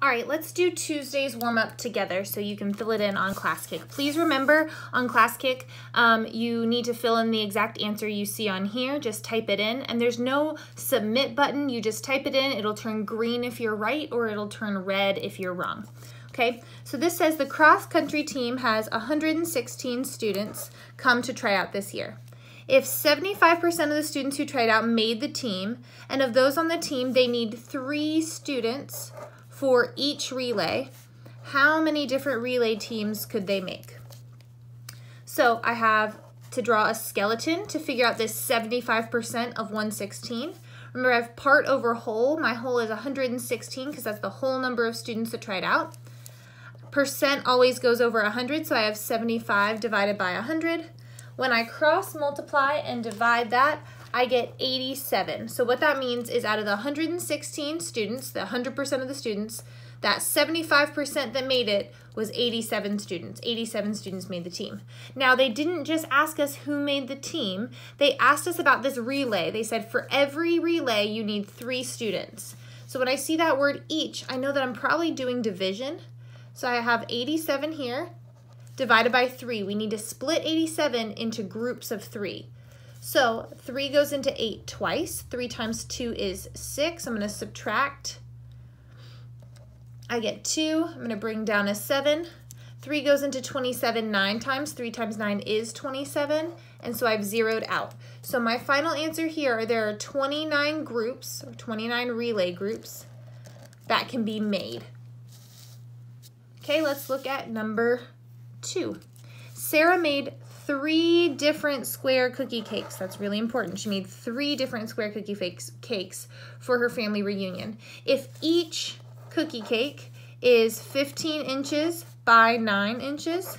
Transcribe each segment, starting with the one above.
All right, let's do Tuesday's warm-up together so you can fill it in on ClassKick. Please remember on ClassKick, you need to fill in the exact answer you see on here. Just type it in, and there's no submit button. You just type it in. It'll turn green if you're right, or it'll turn red if you're wrong. Okay, so this says the cross-country team has 116 students come to try out this year. If 75% of the students who tried out made the team, and of those on the team, they need 3 students for each relay, how many different relay teams could they make? So I have to draw a skeleton to figure out this 75% of 116. Remember, I have part over whole. My whole is 116 because that's the whole number of students that tried out. Percent always goes over 100, so I have 75 divided by 100. When I cross multiply and divide that, I get 87. So what that means is out of the 116 students, the 100% of the students, that 75% that made it was 87 students. 87 students made the team. Now, they didn't just ask us who made the team. They asked us about this relay. They said for every relay, you need 3 students. So when I see that word each, I know that I'm probably doing division. So I have 87 here divided by 3. We need to split 87 into groups of 3. So 3 goes into 8 twice. 3 times 2 is 6. I'm going to subtract. I get 2. I'm going to bring down a 7. 3 goes into 27 9 times. 3 times 9 is 27. And so I've zeroed out. So my final answer here, there are 29 groups, or 29 relay groups that can be made. Okay, let's look at number 2. Sarah made 3 different square cookie cakes. That's really important. She made 3 different square cookie cakes for her family reunion. If each cookie cake is 15 inches by 9 inches,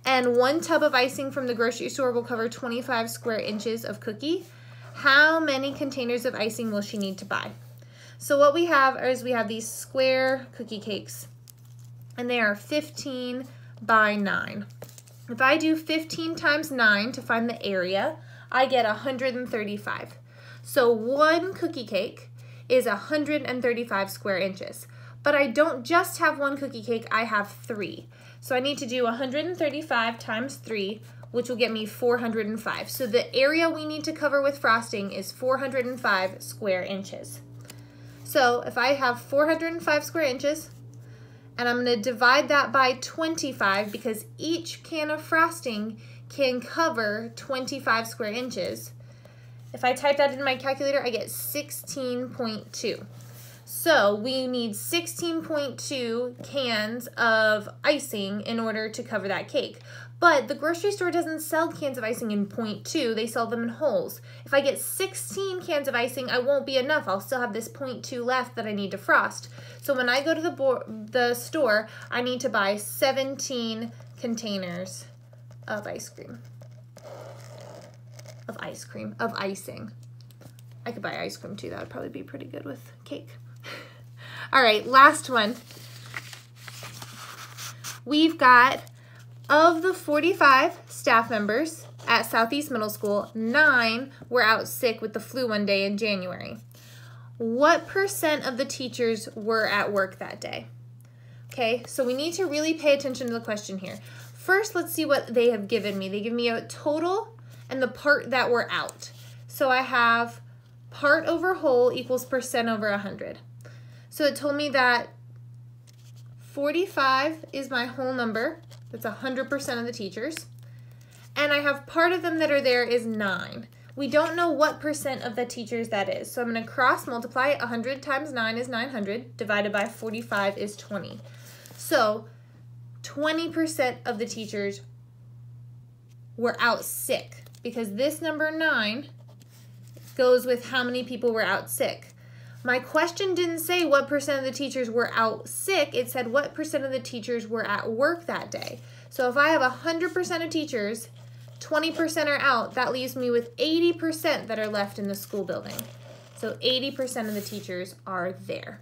and 1 tub of icing from the grocery store will cover 25 square inches of cookie, how many containers of icing will she need to buy? So what we have is we have these square cookie cakes, and they are 15 by 9. If I do 15 times 9 to find the area, I get 135. So 1 cookie cake is 135 square inches. But I don't just have 1 cookie cake, I have 3. So I need to do 135 times 3, which will get me 405. So the area we need to cover with frosting is 405 square inches. So if I have 405 square inches, and I'm going to divide that by 25 because each can of frosting can cover 25 square inches. If I type that in my calculator, I get 16.2. So we need 16.2 cans of icing in order to cover that cake. But the grocery store doesn't sell cans of icing in 0.2, they sell them in wholes. If I get 16 cans of icing, I won't be enough. I'll still have this 0.2 left that I need to frost. So when I go to the store, I need to buy 17 containers of icing. I could buy ice cream too, that would probably be pretty good with cake. All right, last one. We've got, of the 45 staff members at Southeast Middle School, 9 were out sick with the flu one day in January. What % of the teachers were at work that day? Okay, so we need to really pay attention to the question here. First, let's see what they have given me. They give me a total and the part that were out. So I have part over whole equals % over 100. So it told me that 45 is my whole number. That's 100% of the teachers. And I have part of them that are there is 9. We don't know what % of the teachers that is. So I'm going to cross multiply. 100 times 9 is 900. Divided by 45 is 20. So 20% of the teachers were out sick because this number 9 goes with how many people were out sick. My question didn't say what % of the teachers were out sick. It said what % of the teachers were at work that day. So if I have 100% of teachers, 20% are out, that leaves me with 80% that are left in the school building. So 80% of the teachers are there.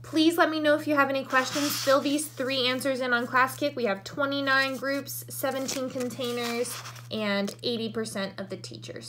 Please let me know if you have any questions. Fill these 3 answers in on ClassKick. We have 29 groups, 17 containers, and 80% of the teachers.